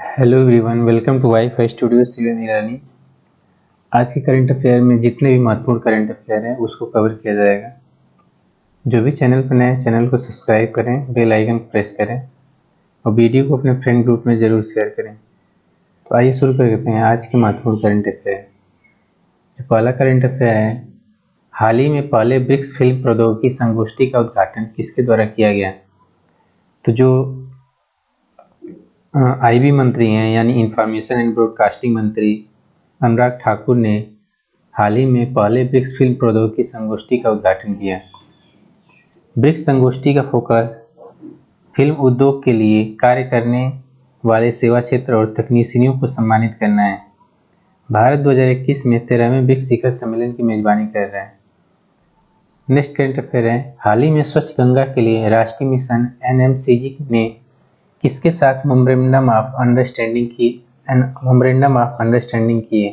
Hello everyone, welcome to wifi studio Shivan Irani. आज के current affair में जितने भी महत्वपूर्ण करंट अफेयर हैं उसको कवर किया जाएगा। जो भी चैनल पर नए हैं चैनल को सब्सक्राइब करें, बेल आइकन प्रेस करें और वीडियो को अपने फ्रेंड ग्रुप में ज़रूर शेयर करें। तो आइए शुरू करते हैं आज के महत्वपूर्ण करंट अफेयर। जो पहला करंट अफेयर है, हाल ही में पहले ब्रिक्स फिल्म प्रौद्योगिकी संगोष्ठी का उद्घाटन किसके द्वारा किया गया? तो जो आईबी मंत्री हैं यानी इंफॉर्मेशन एंड ब्रॉडकास्टिंग मंत्री अनुराग ठाकुर ने हाल ही में पहले ब्रिक्स फिल्म प्रौद्योगिकी संगोष्ठी का उद्घाटन किया। ब्रिक्स संगोष्ठी का फोकस फिल्म उद्योग के लिए कार्य करने वाले सेवा क्षेत्र और तकनीशियनों को सम्मानित करना है। भारत 2021 में 13वें ब्रिक्स शिखर सम्मेलन की मेजबानी कर रहा है। नेक्स्ट करंट अफेयर है, हाल ही में स्वच्छ गंगा के लिए राष्ट्रीय मिशन NMCG ने किसके साथ मेमोरेंडम ऑफ अंडरस्टैंडिंग की है?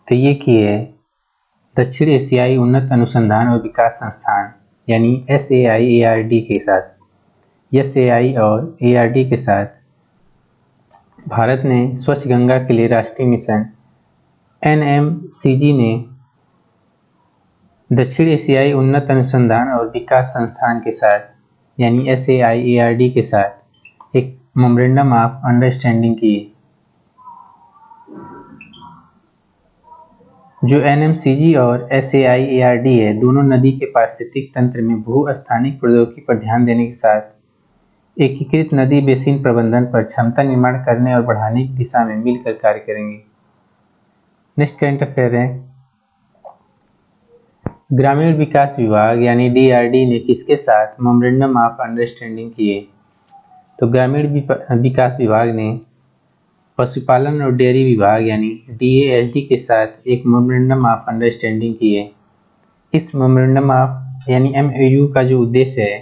तो ये की है दक्षिण एशियाई उन्नत अनुसंधान और विकास संस्थान यानी SAI-ARD के साथ। SAI और ARD के साथ भारत ने स्वच्छ गंगा के लिए राष्ट्रीय मिशन NMCG ने दक्षिण एशियाई उन्नत अनुसंधान और विकास संस्थान के साथ यानी SAI-ARD के साथ एक मेमोरेंडम ऑफ अंडरस्टैंडिंग की। जो NMCG और SAI-ARD है, दोनों नदी के पारिस्थितिक तंत्र में भू-स्थानिक प्रौद्योगिकी पर ध्यान देने के साथ एकीकृत नदी बेसिन प्रबंधन पर क्षमता निर्माण करने और बढ़ाने की दिशा में मिलकर कार्य करेंगे। नेक्स्ट करंट अफेयर है, ग्रामीण विकास विभाग यानी DRD ने किसके साथ मेमोरेंडम ऑफ अंडरस्टैंडिंग किए? तो ग्रामीण विकास विभाग ने पशुपालन और डेयरी विभाग यानी DASD के साथ एक मेमोरेंडम ऑफ अंडरस्टैंडिंग की है। इस मेमोरेंडम ऑफ यानी MOU का जो उद्देश्य है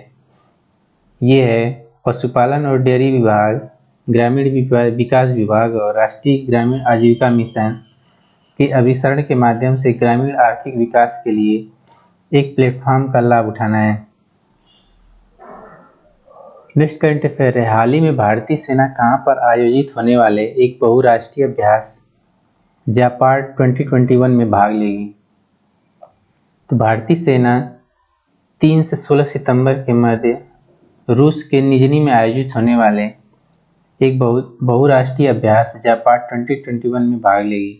ये है पशुपालन और डेयरी विभाग, ग्रामीण विकास विभाग और राष्ट्रीय ग्रामीण आजीविका मिशन के अभिसरण के माध्यम से ग्रामीण आर्थिक विकास के लिए एक प्लेटफॉर्म का लाभ उठाना है। नेक्स्ट करंट अफेयर है, हाल ही में भारतीय सेना कहां पर आयोजित होने वाले एक बहुराष्ट्रीय अभ्यास जापार्ड 2021 में भाग लेगी? तो भारतीय सेना 3 से 16 सितंबर के मध्य रूस के निजनी में आयोजित होने वाले एक बहुराष्ट्रीय अभ्यास जापार्ड 2021 में भाग लेगी।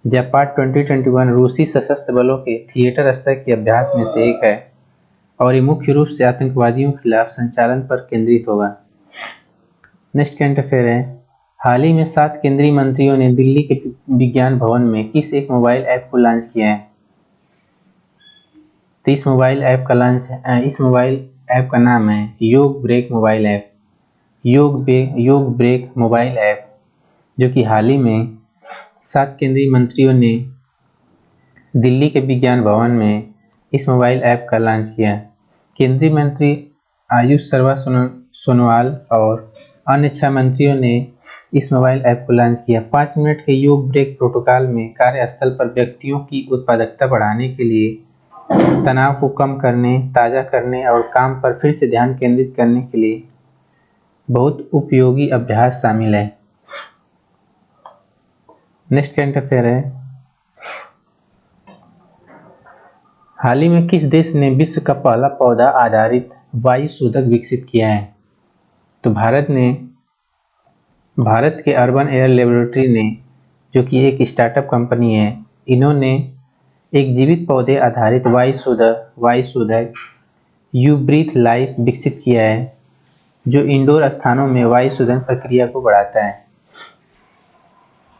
जापार्ड 2021 रूसी सशस्त्र बलों के थिएटर स्तर के अभ्यास में से एक है और ये मुख्य रूप से आतंकवादियों के खिलाफ संचालन पर केंद्रित होगा। नेक्स्ट करंट अफेयर है, हाल ही में 7 केंद्रीय मंत्रियों ने दिल्ली के विज्ञान भवन में किस एक मोबाइल ऐप को लॉन्च किया है? तो इस मोबाइल ऐप का नाम है योग ब्रेक मोबाइल ऐप। योग ब्रेक मोबाइल ऐप जो कि हाल ही में 7 केंद्रीय मंत्रियों ने दिल्ली के विज्ञान भवन में इस मोबाइल ऐप का लॉन्च किया। केंद्रीय मंत्री आयुष सर्वा सोनोवाल और अन्य 6 मंत्रियों ने इस मोबाइल ऐप को लॉन्च किया। 5 मिनट के योग ब्रेक प्रोटोकॉल में कार्यस्थल पर व्यक्तियों की उत्पादकता बढ़ाने के लिए, तनाव को कम करने, ताज़ा करने और काम पर फिर से ध्यान केंद्रित करने के लिए बहुत उपयोगी अभ्यास शामिल है। नेक्स्ट करंट अफेयर है, हाल ही में किस देश ने विश्व का पहला पौधा आधारित वायु शोधक विकसित किया है? तो भारत के अर्बन एयर लेबोरेटरी ने, जो कि एक स्टार्टअप कंपनी है, इन्होंने एक जीवित पौधे आधारित वायु शोधक यू ब्रीथ लाइफ विकसित किया है जो इंडोर स्थानों में वायु शोधन प्रक्रिया को बढ़ाता है।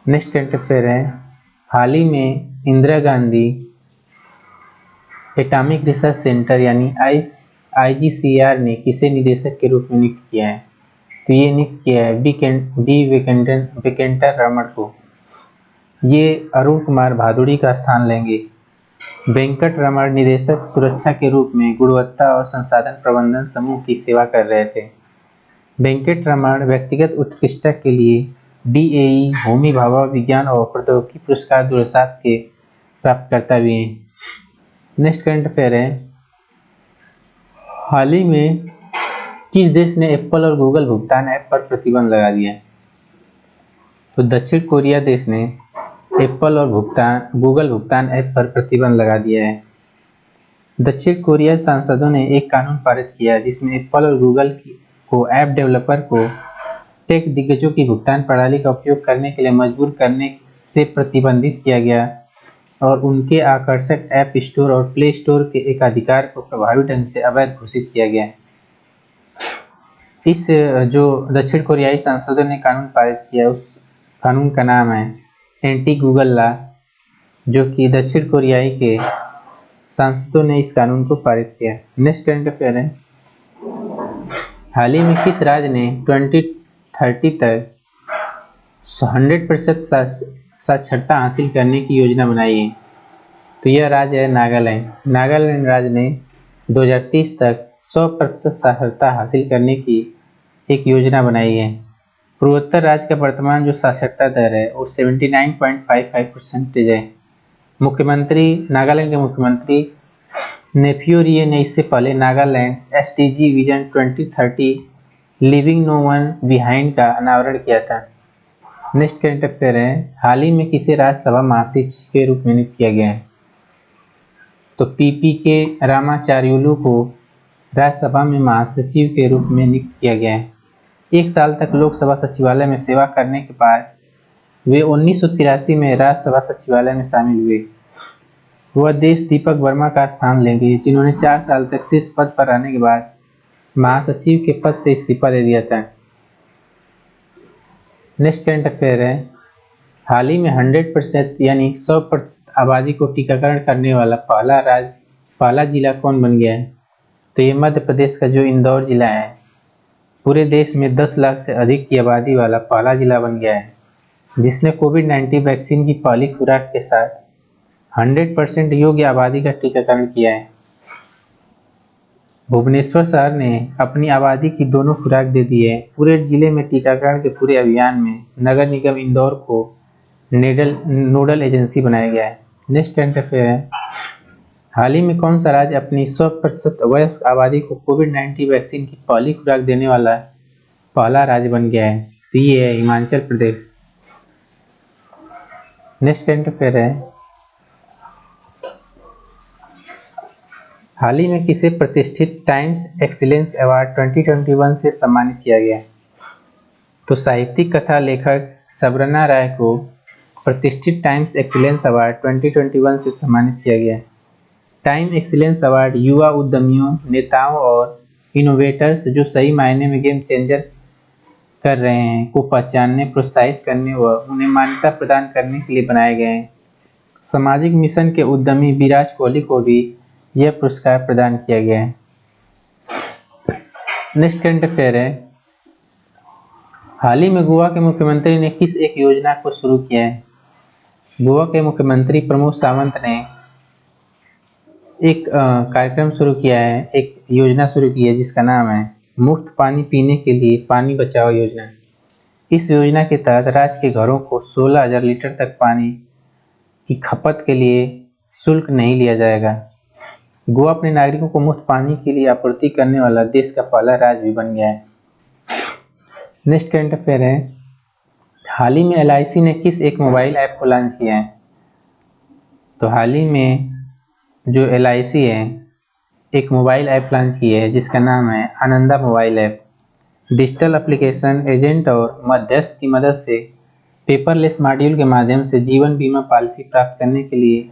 नेक्स्ट करंट अफेयर है, हाल ही में Indira Gandhi atomic research centre यानी IGCR ने किसे निदेशक के रूप में नियुक्त किया है? तो ये नियुक्त किया है बी वेंकटा रमण को। ये अरुण कुमार भादुड़ी का स्थान लेंगे। वेंकट रमण निदेशक सुरक्षा के रूप में गुणवत्ता और संसाधन प्रबंधन समूह की सेवा कर रहे थे। वेंकट रमण व्यक्तिगत उत्कृष्टता के लिए DAE होमी भाभा विज्ञान और प्रौद्योगिकी पुरस्कार 2007 के प्राप्तकर्ता भी हैं। नेक्स्ट करंट अफेयर है, हाल ही में किस देश ने एप्पल और गूगल भुगतान ऐप पर प्रतिबंध लगा दिया है? तो दक्षिण कोरिया देश ने एप्पल और गूगल भुगतान ऐप पर प्रतिबंध लगा दिया है। दक्षिण कोरिया सांसदों ने एक कानून पारित किया जिसमें एप्पल और गूगल को ऐप डेवलपर को टेक दिग्गजों की भुगतान प्रणाली का उपयोग करने के लिए मजबूर करने से प्रतिबंधित किया गया और उनके आकर्षक ऐप स्टोर और प्ले स्टोर के एकाधिकार को प्रभावी ढंग से अवैध घोषित किया गया। इस जो दक्षिण कोरियाई सांसदों ने कानून पारित किया उस कानून का नाम है एंटी गूगल लॉ, जो कि दक्षिण कोरियाई के सांसदों ने इस कानून को पारित किया। नेक्स्ट करंट अफेयर है, हाल ही में किस राज्य ने 2030 तक 100% साक्षरता हासिल करने की योजना बनाई है? तो यह राज्य है नागालैंड। नागालैंड राज्य ने 2030 तक 100% साक्षरता हासिल करने की एक योजना बनाई है। पूर्वोत्तर राज्य का वर्तमान जो साक्षरता दर है वो 79.55% है। नागालैंड के मुख्यमंत्री नेफ्यू रियो ने इससे पहले Nagaland SDG vision 2030 living no one behind का अनावरण किया था। नेक्स्ट करंट अफेयर है, हाल ही में किसे राज्यसभा महासचिव के रूप में नियुक्त किया गया है? तो पीपीके रामाचार्युलू को राज्यसभा में महासचिव के रूप में नियुक्त किया गया है। 1 साल तक लोकसभा सचिवालय में सेवा करने के बाद वे 1983 में राज्यसभा सचिवालय में शामिल हुए। वह देश दीपक वर्मा का स्थान लेंगे, जिन्होंने 4 साल तक शीर्ष पद पर रहने के बाद महासचिव के पद से इस्तीफा दे दिया था। नेक्स्ट करंट अफेयर है, हाल ही में 100% यानी 100% आबादी को टीकाकरण करने वाला पहला जिला कौन बन गया है? तो ये मध्य प्रदेश का जो इंदौर जिला है पूरे देश में 10 लाख से अधिक की आबादी वाला पहला जिला बन गया है, जिसने कोविड-19 वैक्सीन की पहली खुराक के साथ 100% योग्य आबादी का टीकाकरण किया है। भुवनेश्वर शहर ने अपनी आबादी की दोनों खुराक दे दी है। पूरे जिले में टीकाकरण के पूरे अभियान में नगर निगम इंदौर को नोडल एजेंसी बनाया गया है। नेक्स्ट करंट अफेयर है, हाल ही में कौन सा राज्य अपनी 100% वयस्क आबादी को कोविड-19 वैक्सीन की पहली खुराक देने वाला पहला राज्य बन गया है? तो ये है Himachal Pradesh. Next current affair है, हाल ही में किसे प्रतिष्ठित टाइम्स एक्सीलेंस अवार्ड 2021 से सम्मानित किया गया? तो साहित्यिक कथा लेखक शबरना राय को प्रतिष्ठित टाइम्स एक्सीलेंस अवार्ड 2021 से सम्मानित किया गया। टाइम एक्सीलेंस अवार्ड युवा उद्यमियों, नेताओं और इनोवेटर्स जो सही मायने में गेम चेंजर कर रहे हैं को पहचानने, प्रोत्साहित करने व उन्हें मान्यता प्रदान करने के लिए बनाए गए हैं। सामाजिक मिशन के उद्यमी विराट कोहली को भी यह पुरस्कार प्रदान किया गया है। नेक्स्ट करंट अफेयर है, हाल ही में गोवा के मुख्यमंत्री ने किस एक योजना को शुरू किया है? गोवा के मुख्यमंत्री प्रमोद सावंत ने एक कार्यक्रम शुरू किया है, एक योजना शुरू की है जिसका नाम है मुफ्त पानी पीने के लिए पानी बचाओ योजना। इस योजना के तहत राज्य के घरों को 16,000 लीटर तक पानी की खपत के लिए शुल्क नहीं लिया जाएगा। गोवा अपने नागरिकों को मुफ्त पानी के लिए आपूर्ति करने वाला देश का पहला राज्य भी बन गया है। नेक्स्ट करंट अफेयर है, हाल ही में एलआईसी ने किस एक मोबाइल ऐप को लॉन्च किया है? तो हाल ही में जो एलआईसी है एक मोबाइल ऐप लॉन्च की है जिसका नाम है Ananda mobile app. Digital application, agent और मध्यस्थ की मदद से पेपरलेस मॉड्यूल के माध्यम से जीवन बीमा पॉलिसी प्राप्त करने के लिए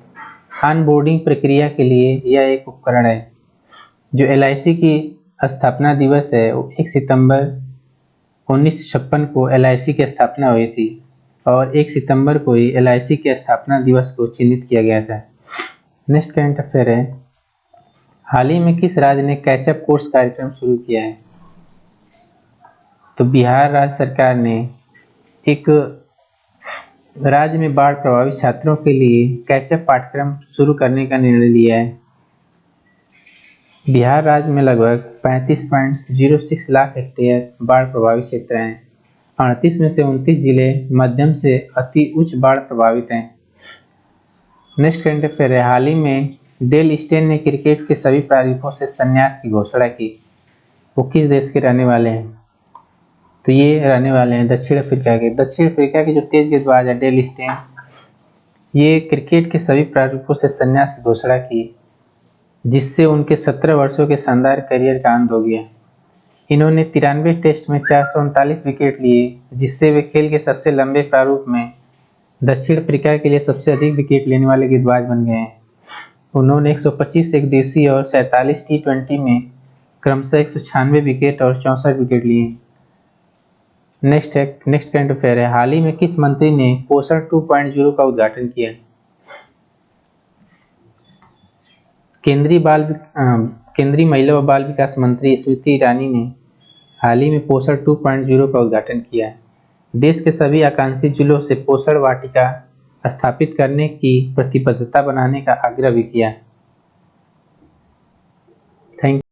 ऑनबोर्डिंग प्रक्रिया के लिए यह एक उपकरण है। जो एलआईसी की स्थापना दिवस है वो 1 सितंबर 1956 को एलआईसी की स्थापना हुई थी और 1 सितंबर को ही एलआईसी के स्थापना दिवस को चिन्हित किया गया था। नेक्स्ट करंट अफेयर है, हाल ही में किस राज्य ने कैचअप कोर्स कार्यक्रम शुरू किया है? तो बिहार राज्य सरकार ने एक राज्य में बाढ़ प्रभावित छात्रों के लिए कैचअप पाठ्यक्रम शुरू करने का निर्णय लिया है। बिहार राज्य में लगभग 35.06 लाख हेक्टेयर बाढ़ प्रभावित क्षेत्र हैं। 38 में से 29 जिले मध्यम से अति उच्च बाढ़ प्रभावित हैं। नेक्स्ट करंट अफेयर है, हाल ही में डेल स्टेन ने क्रिकेट के सभी प्रारूपों से संन्यास की घोषणा की। वो किस देश के रहने वाले हैं? तो ये रहने वाले हैं दक्षिण अफ्रीका के। दक्षिण अफ्रीका के जो तेज गेंदबाज है डेल स्टेन, ये क्रिकेट के सभी प्रारूपों से संन्यास की घोषणा की, जिससे उनके 17 वर्षों के शानदार करियर का अंत हो गया। इन्होंने 93 टेस्ट में 439 विकेट लिए, जिससे वे खेल के सबसे लंबे प्रारूप में दक्षिण अफ्रीका के लिए सबसे अधिक विकेट लेने वाले गेंदबाज बन गए हैं। उन्होंने 125 एक दिवसीय और 47 टी20 में क्रमशः 196 विकेट और 64 विकेट लिए। नेक्स्ट करंट अफेयर है, हाल ही में किस मंत्री ने पोषण 2.0 का उद्घाटन किया? केंद्रीय महिला व बाल विकास मंत्री स्मृति ईरानी ने हाल ही में पोषण 2.0 का उद्घाटन किया है। देश के सभी आकांक्षी जिलों से पोषण वाटिका स्थापित करने की प्रतिबद्धता बनाने का आग्रह भी किया। थैंक